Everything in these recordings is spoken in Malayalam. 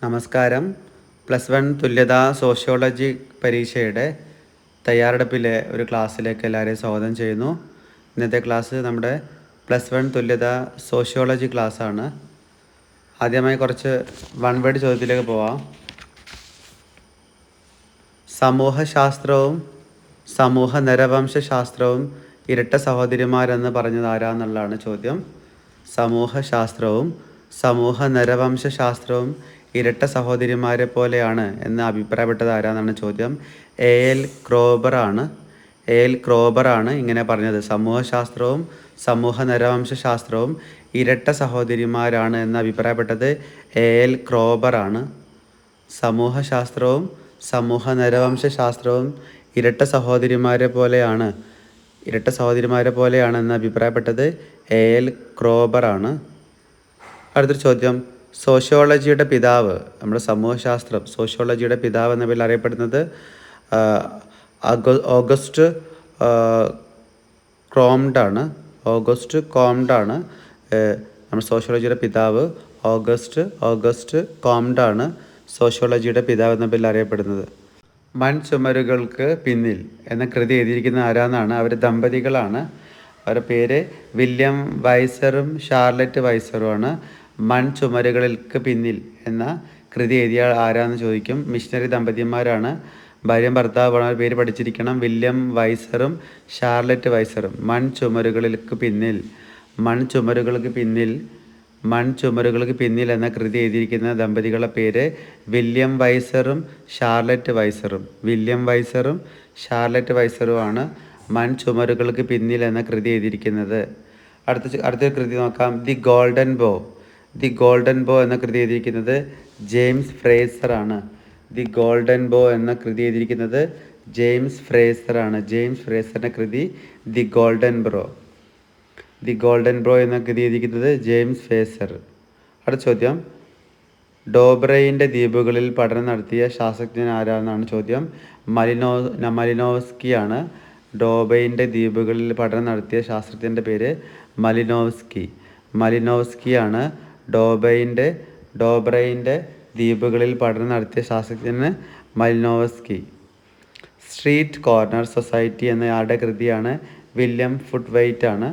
നമസ്കാരം. +1 തുല്യതാ സോഷ്യോളജി പരീക്ഷയുടെ തയ്യാറെടുപ്പിലെ ഒരു ക്ലാസ്സിലേക്ക് എല്ലാവരെയും സ്വാഗതം ചെയ്യുന്നു. ഇന്നത്തെ ക്ലാസ് നമ്മുടെ +1 തുല്യതാ സോഷ്യോളജി ക്ലാസ്സാണ്. ആദ്യമായി കുറച്ച് വൺ വേർഡ് ചോദ്യത്തിലേക്ക് പോവാം. സമൂഹശാസ്ത്രവും സമൂഹ നരവംശാസ്ത്രവും ഇരട്ട സഹോദരിമാരെന്ന് പറഞ്ഞത് ആരാന്നുള്ളതാണ് ചോദ്യം. സമൂഹശാസ്ത്രവും സമൂഹ നരവംശാസ്ത്രവും ഇരട്ട സഹോദരിമാരെ പോലെയാണ് എന്ന് അഭിപ്രായപ്പെട്ടത് ആരാന്നാണ് ചോദ്യം. എൽ ക്രോബർ ആണ് ഇങ്ങനെ പറഞ്ഞത്. സമൂഹശാസ്ത്രവും സമൂഹ നരവംശാസ്ത്രവും ഇരട്ട സഹോദരിമാരാണ് എന്ന് അഭിപ്രായപ്പെട്ടത് എൽ ക്രോബർ ആണ്. സമൂഹശാസ്ത്രവും സമൂഹ നരവംശാസ്ത്രവും ഇരട്ട സഹോദരിമാരെ പോലെയാണ് എന്ന് അഭിപ്രായപ്പെട്ടത് എൽ ക്രോബർ ആണ്. അടുത്തൊരു ചോദ്യം, സോഷ്യോളജിയുടെ പിതാവ്, നമ്മുടെ സമൂഹശാസ്ത്രം സോഷ്യോളജിയുടെ പിതാവ് എന്ന പേരിൽ അറിയപ്പെടുന്നത് ഓഗസ്റ്റ് കോംഡാണ്. നമ്മുടെ സോഷ്യോളജിയുടെ പിതാവ് ഓഗസ്റ്റ് കോംഡാണ് സോഷ്യോളജിയുടെ പിതാവ് എന്ന പേരിൽ അറിയപ്പെടുന്നത്. മൺചുമരുകൾക്ക് പിന്നിൽ എന്ന കൃതി എഴുതിയിരിക്കുന്ന ആരാന്നാണ്? അവർ ദമ്പതികളാണ്. അവരുടെ പേര് വില്യം വൈസറും ഷാർലറ്റ് വൈസറുമാണ്. മൺചുമരുകൾക്ക് പിന്നിൽ എന്ന കൃതി എഴുതിയ ആരാന്ന് ചോദിക്കും. മിഷണറി ദമ്പതിമാരാണ്. ഭാര്യയും ഭർത്താവുമാണ്. അവർ പേര് പഠിച്ചിരിക്കണം. William വൈസറും Charlotte വൈസറും. മൺചുമരുകൾക്ക് പിന്നിൽ എന്ന കൃതി എഴുതിയിരിക്കുന്ന ദമ്പതികളുടെ പേര് വില്യം വൈസറും ഷാർലറ്റ് വൈസറുമാണ് മൺചുമരുകൾക്ക് പിന്നിൽ എന്ന കൃതി എഴുതിയിരിക്കുന്നത്. അടുത്ത കൃതി നോക്കാം. ദി ഗോൾഡൻ ബോ എന്ന കൃതി എഴുതിയിരിക്കുന്നത് ജെയിംസ് ഫ്രേസർ ആണ്. ജെയിംസ് ഫ്രേസറിൻ്റെ കൃതി ദി ഗോൾഡൻ ബ്രോ എന്ന കൃതി എഴുതിയിരിക്കുന്നത് ജെയിംസ് ഫ്രേസർ. അടുത്ത ചോദ്യം, ഡോബ്രൈൻ്റെ ദ്വീപുകളിൽ പഠനം നടത്തിയ ശാസ്ത്രജ്ഞൻ ആരാണെന്നാണ് ചോദ്യം. മലിനോവ്സ്കിയാണ്. ഡോബ്രൈൻ്റെ ദ്വീപുകളിൽ പഠനം നടത്തിയ ശാസ്ത്രജ്ഞൻ്റെ പേര് മലിനോവ്സ്കിയാണ്. ഡോബ്രൈൻ്റെ ദ്വീപുകളിൽ പഠനം നടത്തിയ ശാസ്ത്രജ്ഞന് മലിനോവ്സ്കി. സ്ട്രീറ്റ് കോർണർ സൊസൈറ്റി എന്ന ആളുടെ കൃതിയാണ് വില്യം ഫുട്വെയ്റ്റ് ആണ്.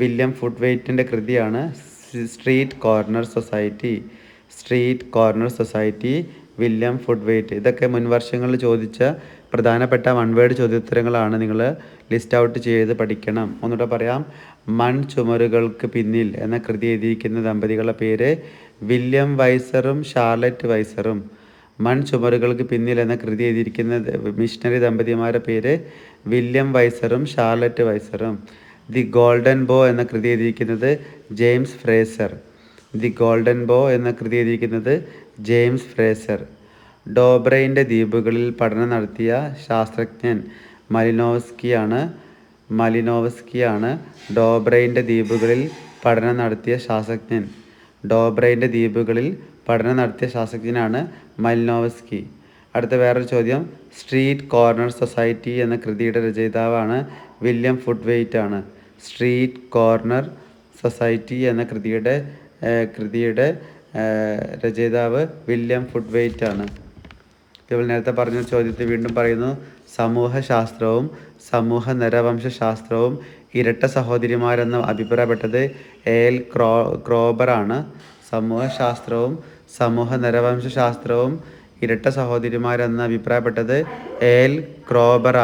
വില്യം ഫുട്വെയ്റ്റിൻ്റെ കൃതിയാണ് സ്ട്രീറ്റ് കോർണർ സൊസൈറ്റി വില്യം ഫുട്വെയ്റ്റ്. ഇതൊക്കെ മുൻവർഷങ്ങളിൽ ചോദിച്ച പ്രധാനപ്പെട്ട വൺ വേർഡ് ചോദ്യോത്തരങ്ങളാണ്. നിങ്ങൾ ലിസ്റ്റ് ഔട്ട് ചെയ്ത് പഠിക്കണം. ഒന്നുകൂടെ പറയാം. മൺചുമരുകൾക്ക് പിന്നിൽ എന്ന കൃതി എഴുതിയിരിക്കുന്ന ദമ്പതികളുടെ പേര് വില്യം വൈസറും ഷാർലറ്റ് വൈസറും. മൺചുമരുകൾക്ക് പിന്നിൽ എന്ന കൃതി എഴുതിയിരിക്കുന്ന മിഷണറി ദമ്പതിമാരുടെ പേര് വില്യം വൈസറും ഷാർലറ്റ് വൈസറും. ദി ഗോൾഡൻ ബോ എന്ന കൃതി എഴുതിയിരിക്കുന്നത് ജെയിംസ് ഫ്രേസർ. ഡോബ്രൈൻ്റെ ദ്വീപുകളിൽ പഠനം നടത്തിയ ശാസ്ത്രജ്ഞൻ മലിനോവ്സ്കിയാണ്. ഡോബ്രൈൻ്റെ ദ്വീപുകളിൽ പഠനം നടത്തിയ ശാസ്ത്രജ്ഞനാണ് മലിനോവ്സ്കി. അടുത്ത വേറൊരു ചോദ്യം, സ്ട്രീറ്റ് കോർണർ സൊസൈറ്റി എന്ന കൃതിയുടെ രചയിതാവാണ് വില്യം ഫുട്വെയ്റ്റ് ആണ്. സ്ട്രീറ്റ് കോർണർ സൊസൈറ്റി എന്ന കൃതിയുടെ രചയിതാവ് വില്യം ഫുട്വെയ്റ്റ് ആണ്. ഇപ്പോൾ നേരത്തെ പറഞ്ഞ ചോദ്യത്തെ വീണ്ടും പറയുന്നു. സമൂഹശാസ്ത്രവും സമൂഹ നരവംശാസ്ത്രവും ഇരട്ട സഹോദരിമാരെന്ന് അഭിപ്രായപ്പെട്ടത് എൽ ക്രോബർ ആണ്. സമൂഹശാസ്ത്രവും സമൂഹ നരവംശാസ്ത്രവും ഇരട്ട സഹോദരിമാരെന്ന് അഭിപ്രായപ്പെട്ടത് എൽ ക്രോബർ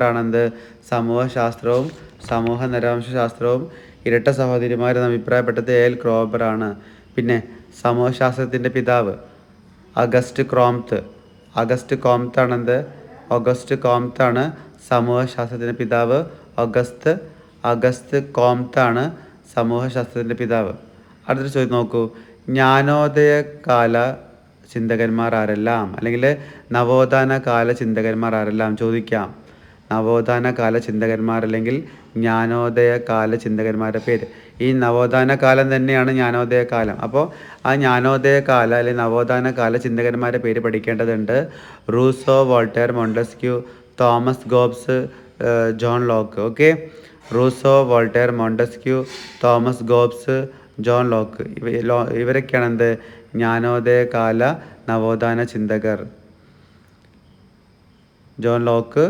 ആണെന്ത്? സമൂഹശാസ്ത്രവും സമൂഹ നരവംശാസ്ത്രവും ഇരട്ട സഹോദരിമാരെന്ന് അഭിപ്രായപ്പെട്ടത് എൽ ക്രോബർ ആണ്. പിന്നെ സമൂഹശാസ്ത്രത്തിൻ്റെ പിതാവ് അഗസ്റ്റ് കോംത്താണ് സമൂഹശാസ്ത്രത്തിൻ്റെ പിതാവ്. അഗസ്റ്റ് കോംത്താണ് സമൂഹശാസ്ത്രത്തിൻ്റെ പിതാവ്. അടുത്തൊരു ചോദ്യം നോക്കൂ. ജ്ഞാനോദയകാല ചിന്തകന്മാർ ആരെല്ലാം, അല്ലെങ്കിൽ നവോത്ഥാനകാല ചിന്തകന്മാർ ആരെല്ലാം ചോദിക്കാം. നവോത്ഥാനകാല ചിന്തകന്മാർ അല്ലെങ്കിൽ ജ്ഞാനോദയകാല ചിന്തകന്മാരുടെ പേര്. ഈ നവോത്ഥാന കാലം തന്നെയാണ് ജ്ഞാനോദയകാലം. അപ്പോൾ ആ ജ്ഞാനോദയകാല അല്ലെങ്കിൽ നവോത്ഥാനകാല ചിന്തകന്മാരുടെ പേര് പഠിക്കേണ്ടതുണ്ട്. Rousseau, Voltaire, Montesquieu, Thomas Hobbes, John Locke. Okay, Rousseau, Voltaire, Montesquieu, Thomas Hobbes, John Locke ഇവരൊക്കെയാണ് ജ്ഞാനോദയകാല നവോത്ഥാന ചിന്തകർ. John Locke,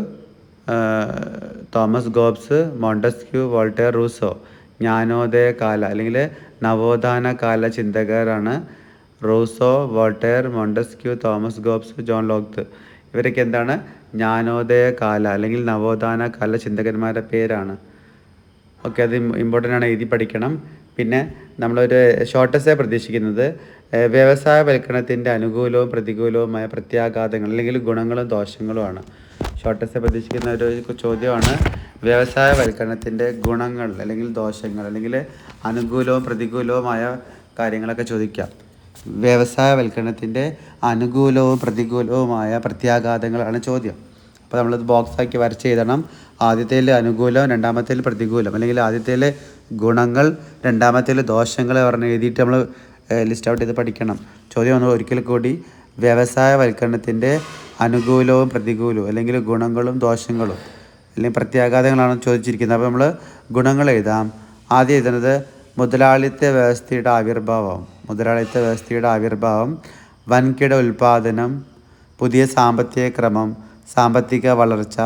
Thomas Hobbes, Montesquieu, Voltaire, Rousseau. ജ്ഞാനോദയകാല അല്ലെങ്കിൽ നവോത്ഥാന കാല ചിന്തകരാണ് Rousseau, Voltaire, Montesquieu, Thomas Hobbes, John Locke. ഇവരൊക്കെ എന്താണ്? ജ്ഞാനോദയ കാല അല്ലെങ്കിൽ നവോത്ഥാന കാല ചിന്തകന്മാരുടെ പേരാണ്. ഓക്കെ, അത് ഇമ്പോർട്ടൻ്റ് ആണ്, എഴുതി പഠിക്കണം. പിന്നെ നമ്മളൊരു ഷോർട്ട് എസ്സേ പ്രതീക്ഷിക്കുന്നത് വ്യവസായവൽക്കരണത്തിൻ്റെ അനുകൂലവും പ്രതികൂലവുമായ പ്രത്യാഘാതങ്ങൾ അല്ലെങ്കിൽ ഗുണങ്ങളും ദോഷങ്ങളുമാണ്. ഷോർട്ട് എസ്സേ പ്രതീക്ഷിക്കുന്ന ഒരു ചോദ്യമാണ് വ്യവസായവൽക്കരണത്തിൻ്റെ ഗുണങ്ങൾ അല്ലെങ്കിൽ ദോഷങ്ങൾ അല്ലെങ്കിൽ അനുകൂലവും പ്രതികൂലവുമായ കാര്യങ്ങളൊക്കെ ചോദിക്കാം. വ്യവസായവൽക്കരണത്തിൻ്റെ അനുകൂലവും പ്രതികൂലവുമായ പ്രത്യാഘാതങ്ങളാണ് ചോദ്യം. അപ്പോൾ നമ്മളത് ബോക്സാക്കി വരച്ച് എഴുതണം. ആദ്യത്തേൽ അനുകൂലം, രണ്ടാമത്തേൽ പ്രതികൂലം, അല്ലെങ്കിൽ ആദ്യത്തേൽ ഗുണങ്ങൾ, രണ്ടാമത്തേൽ ദോഷങ്ങൾ പറഞ്ഞ് എഴുതിയിട്ട് നമ്മൾ ലിസ്റ്റ് ഔട്ട് ചെയ്ത് പഠിക്കണം. ചോദ്യം ഒന്ന് ഒരിക്കൽ കൂടി, വ്യവസായവൽക്കരണത്തിൻ്റെ അനുകൂലവും പ്രതികൂലവും അല്ലെങ്കിൽ ഗുണങ്ങളും ദോഷങ്ങളും അല്ലെങ്കിൽ പ്രത്യാഘാതങ്ങളാണ് ചോദിച്ചിരിക്കുന്നത്. അപ്പോൾ നമ്മൾ ഗുണങ്ങൾ എഴുതാം. ആദ്യം എഴുതുന്നത് മുതലാളിത്ത വ്യവസ്ഥയുടെ ആവിർഭാവം, വൻകിട ഉൽപ്പാദനം, പുതിയ സാമ്പത്തിക ക്രമം, സാമ്പത്തിക വളർച്ച,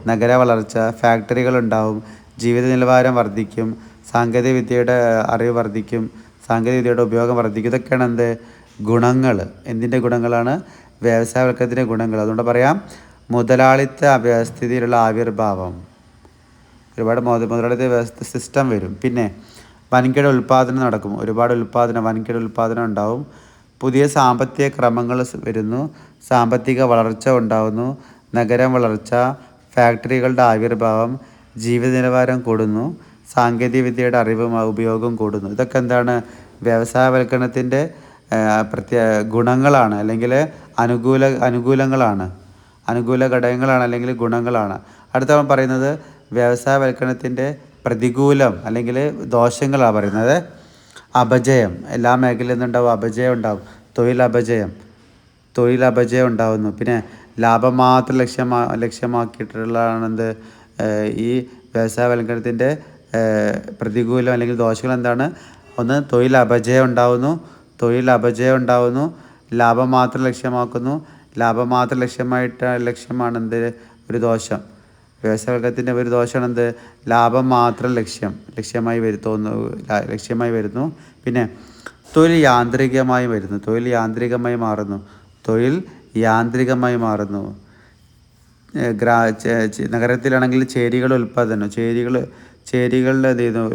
നഗര വളർച്ച, ഫാക്ടറികളുണ്ടാവും, ജീവിത നിലവാരം വർദ്ധിക്കും, സാങ്കേതികവിദ്യയുടെ അറിവ് വർദ്ധിക്കും, സാങ്കേതികവിദ്യയുടെ ഉപയോഗം വർദ്ധിക്കും. ഇതൊക്കെയാണ് എന്ത്? ഗുണങ്ങൾ. എന്തിൻ്റെ ഗുണങ്ങളാണ്? വ്യവസായവൽക്കരണത്തിൻ്റെ ഗുണങ്ങൾ. അതുകൊണ്ട് പറയാം മുതലാളിത്ത വ്യവസ്ഥിതിയിലുള്ള ആവിർഭാവം. ഒരുപാട് മുതലാളിത്ത വ്യവസ്ഥ സിസ്റ്റം വരും. പിന്നെ വൻകിട ഉൽപ്പാദനം നടക്കും, ഒരുപാട് വൻകിട ഉൽപ്പാദനം ഉണ്ടാവും. പുതിയ സാമ്പത്തിക ക്രമങ്ങൾ വരുന്നു, സാമ്പത്തിക വളർച്ച ഉണ്ടാകുന്നു, നഗരം വളർച്ച, ഫാക്ടറികളുടെ ആവിർഭാവം, ജീവിത നിലവാരം കൂടുന്നു, സാങ്കേതികവിദ്യയുടെ അറിവും ഉപയോഗം കൂടുന്നു. ഇതൊക്കെ എന്താണ്? വ്യവസായവൽക്കരണത്തിൻ്റെ ഗുണങ്ങളാണ് അല്ലെങ്കിൽ അനുകൂല ഘടകങ്ങളാണ് അല്ലെങ്കിൽ ഗുണങ്ങളാണ്. അടുത്ത പറയുന്നത് വ്യവസായവൽക്കരണത്തിൻ്റെ പ്രതികൂലം അല്ലെങ്കിൽ ദോഷങ്ങളാണ് പറയുന്നത്. അപജയം, എല്ലാ മേഖലയിൽ നിന്നുണ്ടാവും, അപജയം ഉണ്ടാവും, തൊഴിൽ അപജയം ഉണ്ടാകുന്നു. പിന്നെ ലാഭം മാത്രം ലക്ഷ്യമാക്കിയിട്ടുള്ളതാണെന്ത് ഈ വ്യവസായവൽക്കരണത്തിൻ്റെ പ്രതികൂലം അല്ലെങ്കിൽ ദോഷങ്ങൾ എന്താണ്? ഒന്ന് തൊഴിൽ അപജയം ഉണ്ടാകുന്നു, ലാഭം മാത്രം ലക്ഷ്യമാക്കുന്നു, ലക്ഷ്യമാണെന്ത് ഒരു ദോഷം. വ്യവസായവൽക്കരണത്തിൻ്റെ ഒരു ദോഷമാണ് എന്ത്? ലാഭം മാത്രം ലക്ഷ്യമായി വരുന്നു. പിന്നെ തൊഴിൽ യാന്ത്രികമായി മാറുന്നു. നഗരത്തിലാണെങ്കിൽ ചേരികളുടെ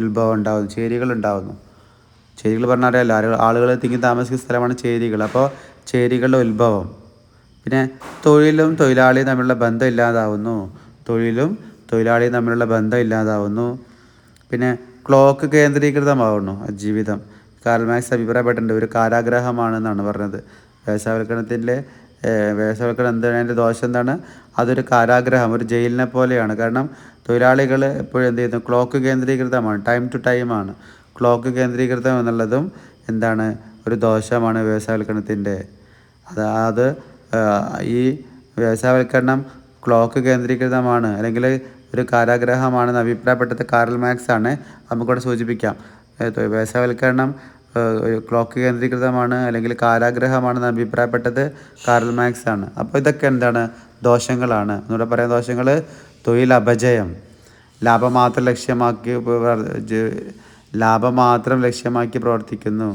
ഉത്ഭവം ഉണ്ടാകുന്നു, ചേരികളുണ്ടാകുന്നു. ചേരികൾ പറഞ്ഞാൽ അറിയാമല്ലോ, ആളുകൾ തിങ്ങി താമസിക്കുന്ന സ്ഥലമാണ് ചേരികൾ. അപ്പോൾ ചേരികളുടെ ഉത്ഭവം. പിന്നെ തൊഴിലും തൊഴിലാളിയും തമ്മിലുള്ള ബന്ധം ഇല്ലാതാവുന്നു. പിന്നെ ക്ലോക്ക് കേന്ദ്രീകൃതമാവുന്നു ജീവിതം. കാർൽ മാർക്സ് അഭിപ്രായപ്പെട്ടിട്ടുണ്ട് ഒരു കാരാഗ്രഹമാണെന്നാണ് പറഞ്ഞത്. വ്യവസായവൽക്കരണം എന്താണ്? അതിൻ്റെ ദോഷം എന്താണ്? അതൊരു കാരാഗ്രഹം, ഒരു ജയിലിനെ പോലെയാണ്. കാരണം തൊഴിലാളികൾ എപ്പോഴും എന്ത് ചെയ്യുന്നു? ക്ലോക്ക് കേന്ദ്രീകൃതമാണ്, ടൈം ടു ടൈമാണ്. ക്ലോക്ക് കേന്ദ്രീകൃതം എന്നുള്ളതും എന്താണ്? ഒരു ദോഷമാണ് വ്യവസായവൽക്കരണത്തിൻ്റെ. അത് ഈ വ്യവസായവൽക്കരണം ക്ലോക്ക് കേന്ദ്രീകൃതമാണ് അല്ലെങ്കിൽ ഒരു കാരാഗ്രഹമാണെന്ന് അഭിപ്രായപ്പെട്ടത് കാർൽ മാർക്സ് ആണ്. നമുക്കിവിടെ സൂചിപ്പിക്കാം, വ്യവസായവൽക്കരണം ക്ലോക്ക് കേന്ദ്രീകൃതമാണ് അല്ലെങ്കിൽ കാരാഗ്രഹമാണെന്ന് അഭിപ്രായപ്പെട്ടത് കാർൽ മാർക്സ് ആണ്. അപ്പോൾ ഇതൊക്കെ എന്താണ്? ദോഷങ്ങളാണ്. ഒന്നുകൂടെ പറയാം, ദോഷങ്ങൾ: തൊഴിൽ അപജയം, ലാഭം മാത്രം ലക്ഷ്യമാക്കി പ്രവർത്തിക്കുന്നു,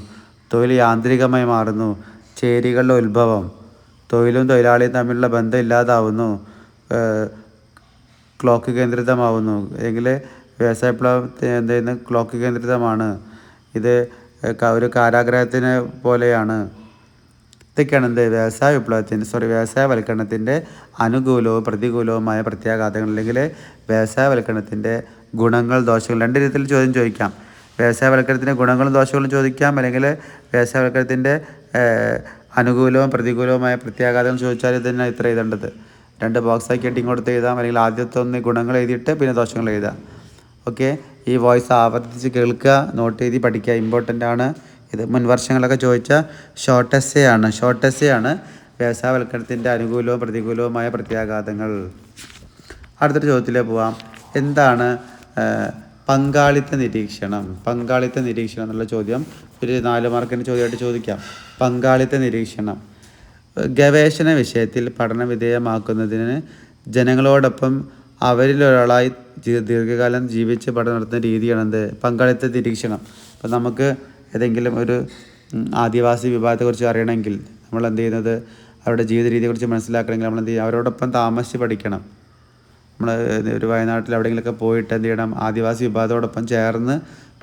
തൊഴിൽ യാന്ത്രികമായി മാറുന്നു, ചേരികളുടെ ഉത്ഭവം, തൊഴിലും തൊഴിലാളിയും തമ്മിലുള്ള ബന്ധം ഇല്ലാതാവുന്നു, ക്ലോക്ക് കേന്ദ്രിതമാവുന്നു. അല്ലെങ്കിൽ വ്യവസായ വിപ്ലവത്തിന് എന്ത് ചെയ്യുന്നു? ക്ലോക്ക് കേന്ദ്രിതമാണ്. ഇത് ഒരു കാരാഗ്രഹത്തിന് പോലെയാണ്. ഇതൊക്കെയാണ് എന്ത്? വ്യവസായവൽക്കരണത്തിൻ്റെ അനുകൂലവും പ്രതികൂലവുമായ പ്രത്യാഘാതങ്ങൾ അല്ലെങ്കിൽ വ്യവസായവൽക്കരണത്തിൻ്റെ ഗുണങ്ങൾ ദോഷങ്ങൾ. രണ്ട് രീതിയിൽ ചോദ്യം ചോദിക്കാം. വ്യവസായവൽക്കരണത്തിൻ്റെ ഗുണങ്ങളും ദോഷങ്ങളും ചോദിക്കാം, അല്ലെങ്കിൽ വ്യവസായവൽക്കരണത്തിൻ്റെ അനുകൂലവും പ്രതികൂലവുമായ പ്രത്യാഘാതങ്ങൾ ചോദിച്ചാൽ ഇതിനെ ഇത്ര എഴുതേണ്ടത്. രണ്ട് ബോക്സാക്കി ഇങ്ങോട്ട് എഴുതാം, അല്ലെങ്കിൽ ആദ്യത്തെ ഒന്ന് ഗുണങ്ങൾ എഴുതിയിട്ട് പിന്നെ ദോഷങ്ങൾ എഴുതാം. ഓക്കെ, ഈ വോയിസ് ആവർത്തിച്ച് കേൾക്കുക, നോട്ട് എഴുതി പഠിക്കുക, ഇമ്പോർട്ടൻ്റ് ആണ്. ഇത് മുൻ വർഷങ്ങളൊക്കെ ചോദിച്ച ഷോർട്ട് എസ്സേ ആണ് വ്യവസായവൽക്കരണത്തിൻ്റെ അനുകൂലവും പ്രതികൂലവുമായ പ്രത്യാഘാതങ്ങൾ. അടുത്തൊരു ചോദ്യത്തിലേക്ക് പോവാം. എന്താണ് പങ്കാളിത്ത നിരീക്ഷണം. പങ്കാളിത്ത നിരീക്ഷണം എന്നുള്ള ചോദ്യം ഒരു 4 മാർക്കിൻ്റെ ചോദ്യമായിട്ട് ചോദിക്കാം. പങ്കാളിത്ത നിരീക്ഷണം ഗവേഷണ വിഷയത്തിൽ പഠന വിധേയമാക്കുന്നതിന് ജനങ്ങളോടൊപ്പം അവരിലൊരാളായി ദീർഘകാലം ജീവിച്ച് പഠനം നടത്തുന്ന രീതിയാണെന്ത്? പങ്കാളിത്ത നിരീക്ഷണം. അപ്പം നമുക്ക് ഏതെങ്കിലും ഒരു ആദിവാസി വിഭാഗത്തെക്കുറിച്ച് അറിയണമെങ്കിൽ നമ്മൾ എന്ത് ചെയ്യുന്നത്, അവരുടെ ജീവിത രീതിയെക്കുറിച്ച് മനസ്സിലാക്കണമെങ്കിൽ നമ്മൾ എന്ത് ചെയ്യും, അവരോടൊപ്പം താമസിച്ച് പഠിക്കണം. നമ്മൾ ഒരു വയനാട്ടിൽ എവിടെയെങ്കിലുമൊക്കെ പോയിട്ട് എന്ത് ചെയ്യണം, ആദിവാസി വിഭാഗത്തോടൊപ്പം ചേർന്ന്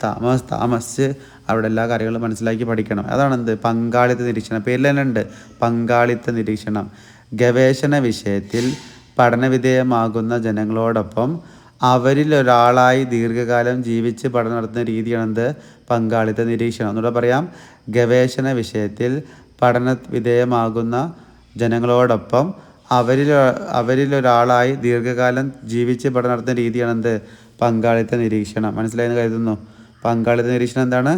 താമസിച്ച് അവിടെ എല്ലാ കാര്യങ്ങളും മനസ്സിലാക്കി പഠിക്കണം. അതാണ് എന്ത്? പങ്കാളിത്ത നിരീക്ഷണം. പേരിൽ തന്നെ ഉണ്ട് പങ്കാളിത്ത നിരീക്ഷണം. ഗവേഷണ വിഷയത്തിൽ പഠനവിധേയമാകുന്ന ജനങ്ങളോടൊപ്പം അവരിലൊരാളായി ദീർഘകാലം ജീവിച്ച് പഠനം നടത്തുന്ന രീതിയാണെന്ത്? പങ്കാളിത്ത നിരീക്ഷണം. എന്നൂടെ പറയാം, ഗവേഷണ വിഷയത്തിൽ പഠന വിധേയമാകുന്ന ജനങ്ങളോടൊപ്പം അവരിലൊരാളായി ദീർഘകാലം ജീവിച്ച് പഠനം നടത്തുന്ന രീതിയാണെന്ത്? പങ്കാളിത്ത നിരീക്ഷണം. മനസ്സിലായെന്ന് കരുതുന്നു. പങ്കാളിത്ത നിരീക്ഷണം എന്താണ്?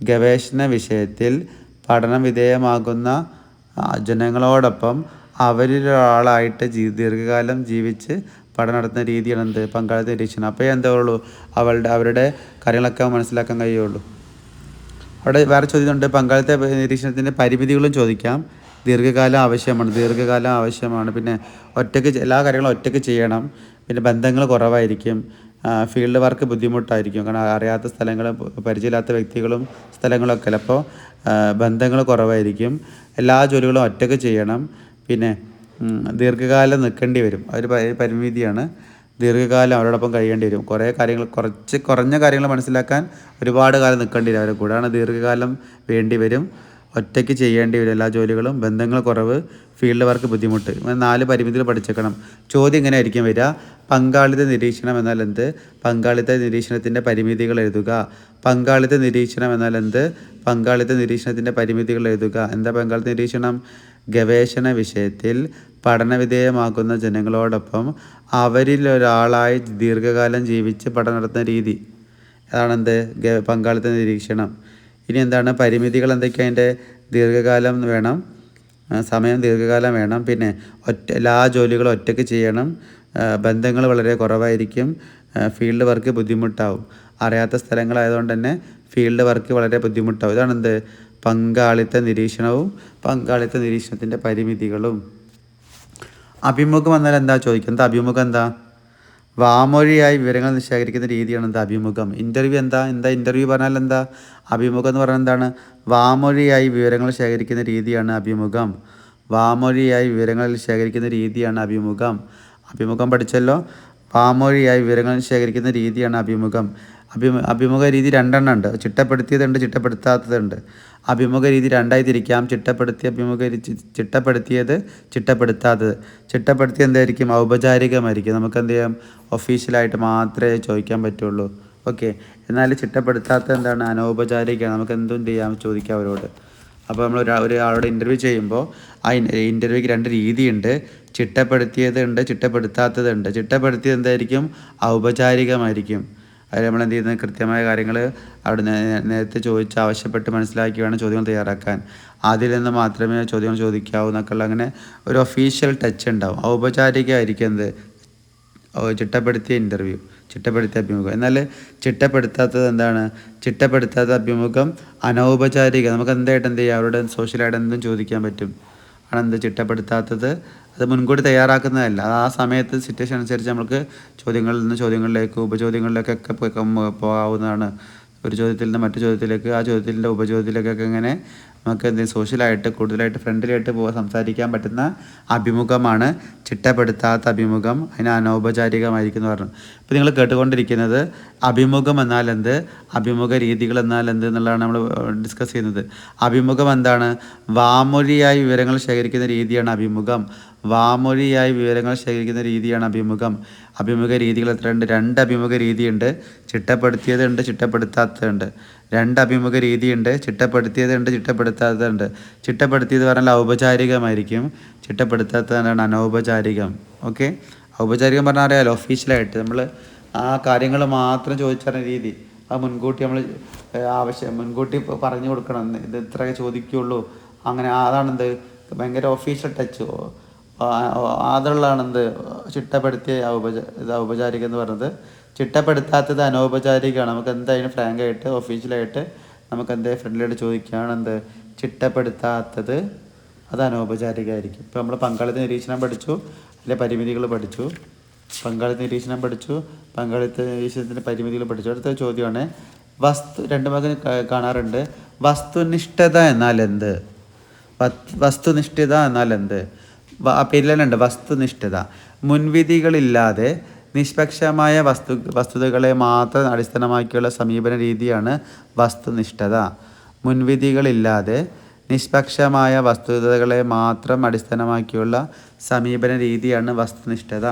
ഗവേഷണ വിഷയത്തിൽ പഠനം വിധേയമാകുന്ന ജനങ്ങളോടൊപ്പം അവരിലൊരാളായിട്ട് ദീർഘകാലം ജീവിച്ച് പഠനം നടത്തുന്ന രീതിയാണെന്ത്? പങ്കാളിത്ത നിരീക്ഷണം. അപ്പോൾ എന്താ ഉള്ളൂ, അവരുടെ കാര്യങ്ങളൊക്കെ മനസ്സിലാക്കാൻ കഴിയുള്ളൂ. അവിടെ വേറെ ചോദ്യമുണ്ട്, പങ്കാളിത്ത നിരീക്ഷണത്തിൻ്റെ പരിമിതികളും ചോദിക്കാം. ദീർഘകാലം ആവശ്യമാണ്. പിന്നെ ഒറ്റയ്ക്ക് എല്ലാ കാര്യങ്ങളും ഒറ്റയ്ക്ക് ചെയ്യണം. പിന്നെ ബന്ധങ്ങൾ കുറവായിരിക്കും. ഫീൽഡ് വർക്ക് ബുദ്ധിമുട്ടായിരിക്കും. കാരണം അറിയാത്ത സ്ഥലങ്ങളും പരിചയമില്ലാത്ത വ്യക്തികളും സ്ഥലങ്ങളൊക്കെ അല്ല. അപ്പോൾ ബന്ധങ്ങൾ കുറവായിരിക്കും. എല്ലാ ജോലികളും ഒറ്റയ്ക്ക് ചെയ്യണം. പിന്നെ ദീർഘകാലം നിൽക്കേണ്ടി വരും. ഒരു പരിമിതിയാണ്. ദീർഘകാലം അവരോടൊപ്പം കഴിയേണ്ടി വരും. കുറഞ്ഞ കാര്യങ്ങൾ മനസ്സിലാക്കാൻ ഒരുപാട് കാലം നിൽക്കേണ്ടി വരും. അവരെ കൂടാണ് ദീർഘകാലം വേണ്ടി വരും. ഒറ്റയ്ക്ക് ചെയ്യേണ്ടി വരും എല്ലാ ജോലികളും. ബന്ധങ്ങൾ കുറവ്, ഫീൽഡ് വർക്ക് ബുദ്ധിമുട്ട്. 4 പരിമിതികൾ പഠിച്ചേക്കണം. ചോദ്യം ഇങ്ങനെ ആയിരിക്കും വരിക, പങ്കാളിത്ത നിരീക്ഷണം എന്നാൽ എന്ത്? പങ്കാളിത്ത നിരീക്ഷണത്തിൻ്റെ പരിമിതികൾ എഴുതുക. പങ്കാളിത്ത നിരീക്ഷണം എന്നാൽ എന്ത്? പങ്കാളിത്ത നിരീക്ഷണത്തിൻ്റെ പരിമിതികൾ എഴുതുക. എന്താ പങ്കാളിത്ത നിരീക്ഷണം? ഗവേഷണ വിഷയത്തിൽ പഠനവിധേയമാക്കുന്ന ജനങ്ങളോടൊപ്പം അവരിലൊരാളായി ദീർഘകാലം ജീവിച്ച് പഠനം നടത്തുന്ന രീതി, അതാണെന്ത്? പങ്കാളിത്ത നിരീക്ഷണം. ഇനി എന്താണ് പരിമിതികൾ? എന്തൊക്കെയാണ് അതിൻ്റെ? ദീർഘകാലം വേണം, സമയം ദീർഘകാലം വേണം. പിന്നെ എല്ലാ ജോലികളും ഒറ്റയ്ക്ക് ചെയ്യണം. ബന്ധങ്ങൾ വളരെ കുറവായിരിക്കും. ഫീൽഡ് വർക്ക് ബുദ്ധിമുട്ടാവും. അറിയാത്ത സ്ഥലങ്ങളായതുകൊണ്ട് തന്നെ ഫീൽഡ് വർക്ക് വളരെ ബുദ്ധിമുട്ടാവും. ഇതാണെന്ത്? പങ്കാളിത്ത നിരീക്ഷണവും പങ്കാളിത്ത നിരീക്ഷണത്തിൻ്റെ പരിമിതികളും. അഭിമുഖം എന്നാൽ എന്താ ചോദിക്കുന്നത്? അഭിമുഖം എന്താ? വാമൊഴിയായി വിവരങ്ങൾ ശേഖരിക്കുന്ന രീതിയാണ് എന്താ? അഭിമുഖം. ഇൻ്റർവ്യൂ എന്താ? ഇൻ്റർവ്യൂ പറഞ്ഞാൽ എന്താ? അഭിമുഖം എന്ന് പറഞ്ഞാൽ എന്താണ്? വാമൊഴിയായി വിവരങ്ങൾ ശേഖരിക്കുന്ന രീതിയാണ് അഭിമുഖം. വാമൊഴിയായി വിവരങ്ങൾ ശേഖരിക്കുന്ന രീതിയാണ് അഭിമുഖം. അഭിമുഖം പഠിച്ചല്ലോ. വാമൊഴിയായി വിവരങ്ങൾ ശേഖരിക്കുന്ന രീതിയാണ് അഭിമുഖം. അഭിമുഖ രീതി 2 ഉണ്ട്. ചിട്ടപ്പെടുത്തിയതുണ്ട്, ചിട്ടപ്പെടുത്താത്തതുണ്ട്. അഭിമുഖ രീതി 2ആയി തിരിക്കാം. ചിട്ടപ്പെടുത്തിയത്, ചിട്ടപ്പെടുത്താത്തത്. ചിട്ടപ്പെടുത്തിയത് എന്തായിരിക്കും? ഔപചാരികമായിരിക്കും. നമുക്ക് എന്ത് ചെയ്യാം? ഒഫീഷ്യലായിട്ട് മാത്രമേ ചോദിക്കാൻ പറ്റുള്ളൂ. ഓക്കെ. എന്നാൽ ചിട്ടപ്പെടുത്താത്തത് എന്താണ്? അനൗപചാരികമാണ്. നമുക്ക് എന്തും ചെയ്യാം, ചോദിക്കാം അവരോട്. അപ്പോൾ നമ്മൾ ഒരാളോട് ഇൻ്റർവ്യൂ ചെയ്യുമ്പോൾ ആ ഇൻ്റർവ്യൂക്ക് 2 രീതിയുണ്ട്. ചിട്ടപ്പെടുത്തിയതുണ്ട്, ചിട്ടപ്പെടുത്താത്തതുണ്ട്. ചിട്ടപ്പെടുത്തിയത് എന്തായിരിക്കും? ഔപചാരികമായിരിക്കും. അതിൽ നമ്മൾ എന്ത് ചെയ്യുന്നത്? കൃത്യമായ കാര്യങ്ങൾ അവിടെ നേരത്തെ ചോദിച്ച് ആവശ്യപ്പെട്ട് മനസ്സിലാക്കി വേണം ചോദ്യങ്ങൾ തയ്യാറാക്കാൻ. അതിൽ നിന്ന് മാത്രമേ ചോദ്യങ്ങൾ ചോദിക്കാവൂ എന്നൊക്കെയുള്ള അങ്ങനെ ഒരു ഒഫീഷ്യൽ ടച്ച് ഉണ്ടാവും. ഔപചാരികമായിരിക്കും എന്ത്? ചിട്ടപ്പെടുത്തിയ ഇൻ്റർവ്യൂ, ചിട്ടപ്പെടുത്തിയ അഭിമുഖം. എന്നാൽ ചിട്ടപ്പെടുത്താത്തത് എന്താണ്? ചിട്ടപ്പെടുത്താത്ത അഭിമുഖം അനൗപചാരിക. നമുക്ക് എന്തായിട്ട് എന്ത് ചെയ്യാം? അവരോട് സോഷ്യലായിട്ട് എന്തും ചോദിക്കാൻ പറ്റും. ആണെന്ത്? ചിട്ടപ്പെടുത്താത്തത്. അത് മുൻകൂട്ടി തയ്യാറാക്കുന്നതല്ല. അത് ആ സമയത്ത് സിറ്റുവേഷൻ അനുസരിച്ച് നമുക്ക് ചോദ്യങ്ങളിൽ നിന്ന് ചോദ്യങ്ങളിലേക്ക് ഉപചോദ്യങ്ങളിലേക്കൊക്കെ പോകാവുന്നതാണ്. ഒരു ചോദ്യത്തിൽ നിന്ന് മറ്റു ചോദ്യത്തിലേക്ക്, ആ ചോദ്യത്തിൻ്റെ ഉപചോദ്യത്തിലേക്കൊക്കെ ഇങ്ങനെ നമുക്ക് എന്തെങ്കിലും സോഷ്യലായിട്ട് കൂടുതലായിട്ട് ഫ്രണ്ട്ലിയായിട്ട് സംസാരിക്കാൻ പറ്റുന്ന അഭിമുഖമാണ് ചിട്ടപ്പെടുത്താത്ത അഭിമുഖം. അതിന് അനൗപചാരികമായിരിക്കും എന്ന് പറഞ്ഞു. ഇപ്പോൾ നിങ്ങൾ കേട്ടുകൊണ്ടിരിക്കുന്നത് അഭിമുഖം എന്നാൽ എന്ത്, അഭിമുഖ രീതികൾ എന്നാൽ എന്ത് എന്നുള്ളതാണ് നമ്മൾ ഡിസ്കസ് ചെയ്യുന്നത്. അഭിമുഖം എന്താണ്? വാമൊഴിയായി വിവരങ്ങൾ ശേഖരിക്കുന്ന രീതിയാണ് അഭിമുഖം. വാമൊഴിയായി വിവരങ്ങൾ ശേഖരിക്കുന്ന രീതിയാണ് അഭിമുഖം. അഭിമുഖ രീതികൾ എത്രയുണ്ട്? 2 അഭിമുഖ രീതിയുണ്ട്. ചിട്ടപ്പെടുത്തിയതുണ്ട്, ചിട്ടപ്പെടുത്താത്തതുണ്ട്. 2 അഭിമുഖ രീതിയുണ്ട്. ചിട്ടപ്പെടുത്തിയതുണ്ട്, ചിട്ടപ്പെടുത്താത്തതുണ്ട്. ചിട്ടപ്പെടുത്തിയത് പറഞ്ഞാൽ ഔപചാരികമായിരിക്കും. ചിട്ടപ്പെടുത്താത്തതാണ് അനൗപചാരികം. ഓക്കെ. ഔപചാരികം പറഞ്ഞാൽ അറിയാമല്ലോ, ഒഫീഷ്യലായിട്ട് നമ്മൾ ആ കാര്യങ്ങൾ മാത്രം ചോദിച്ചറിഞ്ഞ രീതി. അത് മുൻകൂട്ടി നമ്മൾ മുൻകൂട്ടി പറഞ്ഞു കൊടുക്കണം, ഇത് ഇത്ര ചോദിക്കുകയുള്ളൂ. അങ്ങനെ അതാണെന്ത്? ഭയങ്കര ഒഫീഷ്യൽ ടച്ച് അതുള്ളതാണെന്ത്? ചിട്ടപ്പെടുത്തിയ ഔപചാരികം എന്ന് പറയുന്നത്. ചിട്ടപ്പെടുത്താത്തത് അനൗപചാരികമാണ്. നമുക്ക് എന്തായാലും ഫ്രാങ്കായിട്ട് ഒഫീഷ്യലായിട്ട് നമുക്ക് എന്തായാലും ഫ്രണ്ട്ലിയായിട്ട് ചോദിക്കുകയാണ് എന്ത് ചിട്ടപ്പെടുത്താത്തത്, അത് അനൗപചാരികമായിരിക്കും. ഇപ്പോൾ നമ്മൾ പങ്കാളിത്ത നിരീക്ഷണം പഠിച്ചു, അതിലെ പരിമിതികൾ പഠിച്ചു. പങ്കാളിത്ത നിരീക്ഷണം പഠിച്ചു, പങ്കാളിത്ത നിരീക്ഷണത്തിൻ്റെ പരിമിതികൾ പഠിച്ചു. അടുത്ത ചോദ്യമാണ് രണ്ട് ഭാഗം കാണാറുണ്ട്. വസ്തുനിഷ്ഠത എന്നാൽ എന്ത്? വസ്തുനിഷ്ഠത എന്നാൽ എന്ത്? ആ പേരിലുണ്ട് വസ്തുനിഷ്ഠത. മുൻവിധികളില്ലാതെ നിഷ്പക്ഷമായ വസ്തുതകളെ മാത്രം അടിസ്ഥാനമാക്കിയുള്ള സമീപന രീതിയാണ് വസ്തുനിഷ്ഠത. മുൻവിധികളില്ലാതെ നിഷ്പക്ഷമായ വസ്തുതകളെ മാത്രം അടിസ്ഥാനമാക്കിയുള്ള സമീപന രീതിയാണ് വസ്തുനിഷ്ഠത.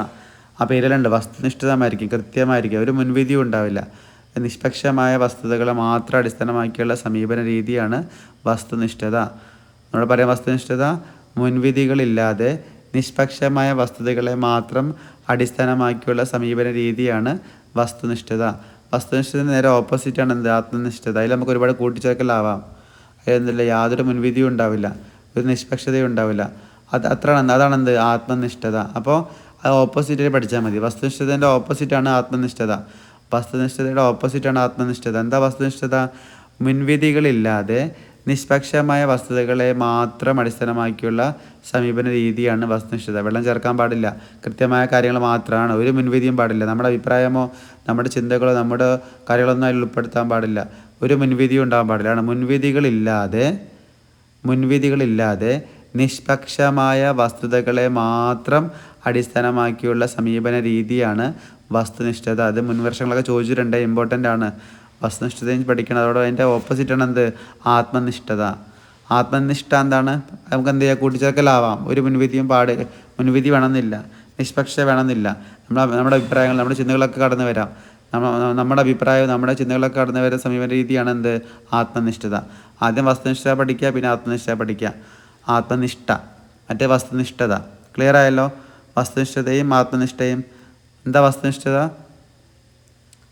ആ പേരിലുണ്ട് വസ്തുനിഷ്ഠമായിരിക്കും, കൃത്യമായിരിക്കും, ഒരു മുൻവിധിയും ഉണ്ടാവില്ല. നിഷ്പക്ഷമായ വസ്തുതകളെ മാത്രം അടിസ്ഥാനമാക്കിയുള്ള സമീപന രീതിയാണ് വസ്തുനിഷ്ഠത. നമ്മൾ പറയാം വസ്തുനിഷ്ഠത മുൻവിധികളില്ലാതെ നിഷ്പക്ഷമായ വസ്തുതകളെ മാത്രം അടിസ്ഥാനമാക്കിയുള്ള സമീപന രീതിയാണ് വസ്തുനിഷ്ഠത. വസ്തുനിഷ്ഠതയുടെ നേരെ ഓപ്പോസിറ്റാണ് എന്ത്? ആത്മനിഷ്ഠത. അതിൽ നമുക്ക് ഒരുപാട് കൂട്ടിച്ചേർക്കലാവാം. അതിൽ യാതൊരു മുൻവിധിയും ഉണ്ടാവില്ല, ഒരു നിഷ്പക്ഷതയും ഉണ്ടാവില്ല. അതാണ് എന്ത്? ആത്മനിഷ്ഠത. അപ്പോൾ അത് ഓപ്പോസിറ്റ് പഠിച്ചാൽ മതി. വസ്തുനിഷ്ഠതയുടെ ഓപ്പോസിറ്റാണ് ആത്മനിഷ്ഠത. വസ്തുനിഷ്ഠതയുടെ ഓപ്പോസിറ്റാണ് ആത്മനിഷ്ഠത. എന്താ വസ്തുനിഷ്ഠത? മുൻവിധികളില്ലാതെ നിഷ്പക്ഷമായ വസ്തുതകളെ മാത്രം അടിസ്ഥാനമാക്കിയുള്ള സമീപന രീതിയാണ് വസ്തുനിഷ്ഠത. വെള്ളം ചേർക്കാൻ പാടില്ല, കൃത്യമായ കാര്യങ്ങൾ മാത്രമാണ്, ഒരു മുൻവിധിയും പാടില്ല. നമ്മുടെ അഭിപ്രായമോ നമ്മുടെ ചിന്തകളോ നമ്മുടെ കാര്യങ്ങളൊന്നും അതിൽ ഉൾപ്പെടുത്താൻ പാടില്ല, ഒരു മുൻവിധിയും ഉണ്ടാകാൻ പാടില്ല. മുൻവിധികളില്ലാതെ നിഷ്പക്ഷമായ വസ്തുതകളെ മാത്രം അടിസ്ഥാനമാക്കിയുള്ള സമീപന രീതിയാണ് വസ്തുനിഷ്ഠത. അത് മുൻവർഷങ്ങളൊക്കെ ചോദിച്ചിട്ടുണ്ട്, ഇമ്പോർട്ടൻ്റ് ആണ്. വസ്തുനിഷ്ഠതയും പഠിക്കണം. അതോടെ അതിൻ്റെ ഓപ്പോസിറ്റാണ് എന്ത്? ആത്മനിഷ്ഠത. ആത്മനിഷ്ഠ എന്താണ്? നമുക്ക് എന്ത് ചെയ്യാം? കൂട്ടിച്ചേർക്കലാവാം. ഒരു മുൻവിധി വേണമെന്നില്ല, നിഷ്പക്ഷത വേണമെന്നില്ല. നമ്മുടെ അഭിപ്രായങ്ങൾ നമ്മുടെ ചിന്തകളൊക്കെ കടന്നു വരാം. നമ്മുടെ അഭിപ്രായവും നമ്മുടെ ചിന്തകളൊക്കെ കടന്നു വരുന്ന സമീപന രീതിയാണ് എന്ത്? ആത്മനിഷ്ഠത. ആദ്യം വസ്തുനിഷ്ഠ പഠിക്കുക, പിന്നെ ആത്മനിഷ്ഠ പഠിക്കുക. ആത്മനിഷ്ഠ മറ്റേ വസ്തുനിഷ്ഠത. ക്ലിയർ ആയല്ലോ? വസ്തുനിഷ്ഠതയും ആത്മനിഷ്ഠയും. എന്താ വസ്തുനിഷ്ഠത?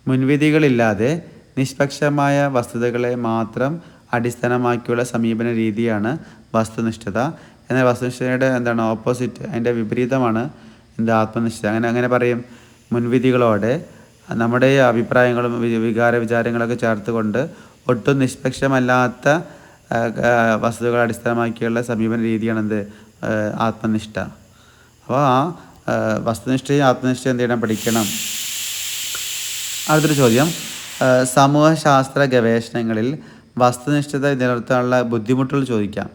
മുൻവിധികളില്ലാതെ നിഷ്പക്ഷമായ വസ്തുതകളെ മാത്രം അടിസ്ഥാനമാക്കിയുള്ള സമീപന രീതിയാണ് വസ്തുനിഷ്ഠത. എന്നാൽ വസ്തുനിഷ്ഠതയുടെ എന്താണ് ഓപ്പോസിറ്റ്, അതിൻ്റെ വിപരീതമാണ് എന്ത്? ആത്മനിഷ്ഠത. അങ്ങനെ പറയും. മുൻവിധികളോടെ നമ്മുടെ അഭിപ്രായങ്ങളും വിചാരങ്ങളൊക്കെ ചേർത്തുകൊണ്ട് ഒട്ടും നിഷ്പക്ഷമല്ലാത്ത വസ്തുതകളെ അടിസ്ഥാനമാക്കിയുള്ള സമീപന രീതിയാണ് എന്ത്? ആത്മനിഷ്ഠ. അപ്പോൾ ആ വസ്തുനിഷ്ഠയും ആത്മനിഷ്ഠയും എന്ത് ചെയ്യണം? പഠിക്കണം. അടുത്തൊരു ചോദ്യം, സമൂഹശാസ്ത്ര ഗവേഷണങ്ങളിൽ വസ്തുനിഷ്ഠത നിലനിർത്താനുള്ള ബുദ്ധിമുട്ടുകൾ ചോദിക്കാം.